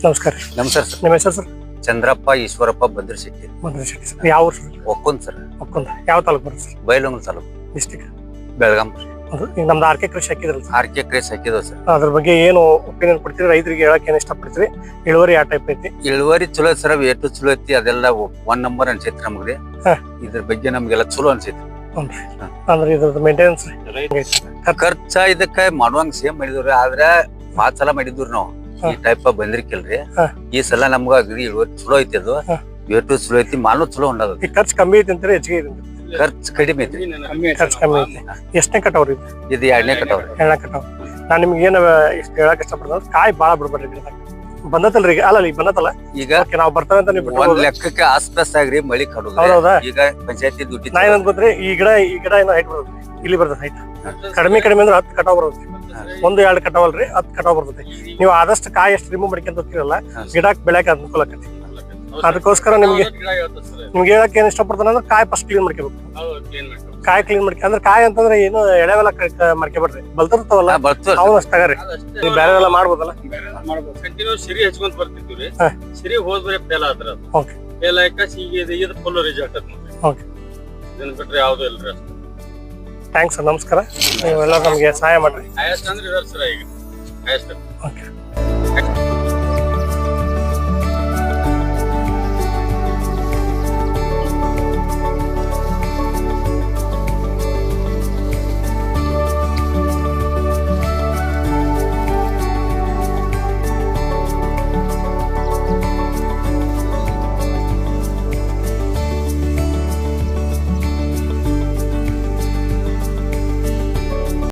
ನಮಸ್ಕಾರ. ನಮಸ್ಕಾರ ಸರ್. ನಿಮ್ಮ ಹೆಸರು ಸರ್? ಚಂದ್ರಪ್ಪ ಈಶ್ವರಪ್ಪ ಭದ್ರಶೆಟ್ಟಿ. ಭದ್ರಶೆಟ್ಟಿ ಸರ್. ಯಾವ ಊರು ಸರ್? ಒಕ್ಕೊಂದ್ ಸರ್. ಒಕ್ಕೊಂದ. ಯಾವ ತಾಲೂಕು ಬರುತ್ತೆ ಸರ್? ಬೈಲೊಂಗಲ್ ತಾಲೂಕು, ಡಿಸ್ಟಿಕ್ ಬೆಳಗಾಂ. ಈಗ ನಮ್ದು ಆರ್ಕೆ ಕೃಷಿ ಹಾಕಿದ್ರಲ್ಲ ಸರ್, ಆರ್ಕೆ ಕ್ರೇಸ್ ಹಾಕಿದ್ವು ಸರ್. ಅದ್ರ ಬಗ್ಗೆ ಏನು ಒಪಿನಿಯನ್ ಕೊಡ್ತೀರಿ? ರೈತರಿಗೆ ಹೇಳಕ್ ಏನ್ ಇಷ್ಟಪಡ್ತೀರಿ? ಇಳುವರಿ ಯಾವ ಟೈಪ್ ಐತಿ? ಇಳುವರಿ ಚಲೋ ಸರ್, ಎಷ್ಟು ಚಲೋ ಐತಿ ಅದೆಲ್ಲ 1 ನಂಬರ್ ಅನ್ಸೈತಿ ನಮ್ಗೆ. ಇದ್ರ ಬಗ್ಗೆ ನಮ್ಗೆಲ್ಲ ಚಲೋ ಅನ್ಸೈತಿ. ಅಂದ್ರೆ ಇದ್ರದ್ದು ಮೇಂಟೆನೆನ್ಸ್ ಖರ್ಚ ಇದಕ್ಕ ಮಾಡುವಂಗ ಸೇಮ್ ಮಾಡಿದ್ರಿ, ಆದ್ರ ಬಾಳ ಸಲ ಮಾಡಿದ್ವಿ ನಾವು. ಈ ಟೈಪ್ ಬಂದಿರ್ಕಿಲ್ರಿ. ಈ ಸಲ ನಮ್ಗ ಅಗ್ರಿ ಇಳುವರಿ ಚಲೋ ಐತಿ. ಅದು ಎಷ್ಟು ಚಲೋ ಐತಿ, ಮಾಲು ಚಲೋ ಹೊಂಡದ. ಈ ಖರ್ಚು ಕಮ್ಮಿ ಐತಿ ಅಂತಾರೆ, ಹೆಚ್ಚಿಗೆ ಐತಿ? ಖರ್ಚು ಕಡಿಮೆ ಐತಿ. ಖರ್ಚು ಕಮ್ಮಿ ಐತಿ. ಎಷ್ಟನೇ ಕಟಾವ್ರಿ ಇದು? ಇದು 2ನೇ ಕಟಾವ್ರಿ. 2ನೇ ಕಟಾವ್. ನಾನ್ ನಿಮ್ಗೆ ಏನ್ ಇಷ್ಟ ಹೇಳಕ್ ಇಷ್ಟಪಡ್ತೀನಿ, ಕಾಯಿ ಬಾಳ ಬಿಡ್ಬೇಡ್ರಿ ಗಿಡದಾಗ. ಬಂದತಲ್ರಿ ಈಗ? ಅಲ್ಲ ಈಗ ಬಂದತಲ್ಲ, ಈಗ ನಾವ್ ಬರ್ತೇವೆ ಅಂತ ನೀವು ಒಂದ್ ಲೆಕ್ಕಕ್ಕೆ ಆಸ್ಪಾಸ್ ಆಗ್ರಿ ಮಳಿ ಕಡುದು. ಹೌದಾ? ಈಗ ಪಂಚಾಯತಿ ದುಡ್ಡಿ ನಾ ಏನ್ ಗೊತ್ತ್ರಿ, ಈ ಗಿಡ ಏನೋ ಹೈಟ್ ಬರ್ತದೆ, ಇಲ್ಲಿ ಬರ್ತದೆ ಹೈಟ್. ಕಡಿಮೆ ಅಂದ್ರೆ 10 ಕಟಾವ್ ಬರ್ತದೆ. 1-2 ಕಟಾವ್ ಅಲ್ರಿ, 10 ಕಟಾವ್ ಬರ್ತದೆ. ನೀವು ಆದಷ್ಟು ಕಾಯಿ ಎಷ್ಟು ರಿಮೂವ್ ಮಾಡ್ಕೊಂತ ಹೋಗ್ತಿರಲ್ಲ, ಗಿಡಕ್ಕೆ ಬೆಳೆಯಕ್ಕೆ ಅನುಕೂಲ ಆಕತಿ. ಅದಕ್ಕೋಸ್ಕರ ನಿಮ್ಗೆ ಹೇಳಕ್ ಏನ್ ಇಷ್ಟಪಡ್ತಾನೆ ಅಂದ್ರೆ, ಕಾಯಿ ಫಸ್ಟ್ ಕ್ಲೀನ್ ಮಾಡ್ಕೋಬೇಕು. ಕಾಯಿ ಕ್ಲೀನ್ ಮಾಡ್ಕೊ ಅಂದ್ರೆ, ಕಾಯಿ ಅಂತಂದ್ರೆ ಏನು ಎಳೆವೆಲ್ಲ ಮಾಡ್ಕೊಬೇಡ್ರಿ, ಬಲ್ತಿರ್ತಾವಲ್ಲ ಅವ್ನ ಅಷ್ಟ ತಗರಿ. ನೀವು ಬೇರೆ ಎಲ್ಲ ಮಾಡ್ಬೋದಲ್ಲ? ಕಂಟಿನ್ಯೂ ಸಿರಿ ಹಚ್ಕೊಂತ ಬರ್ತಿದ್ವಿ. ಸಿರಿ ಹೋದ್ ಬರೀ ಫೇಲ್ ಆದ್ರ ಫೇಲ್ ಆಯ್ಕ ಈಗ ಫುಲ್ ರಿಸಲ್ಟ್ ಅದ್ ಇದನ್ನ ಬಿಟ್ರೆ ಯಾವ್ದು ಇಲ್ರಿ. ಥ್ಯಾಂಕ್ಸ್ ಸರ್, ನಮಸ್ಕಾರ. ನೀವೆಲ್ಲ ನಮ್ಗೆ ಸಹಾಯ ಮಾಡ್ರಿ. ಹೈಯೆಸ್ಟ್ ಅಂದ್ರೆ ಇದಾರೆ ಸರ್ ಈಗ ಹೈಯೆಸ್ಟ್. ಓಕೆ.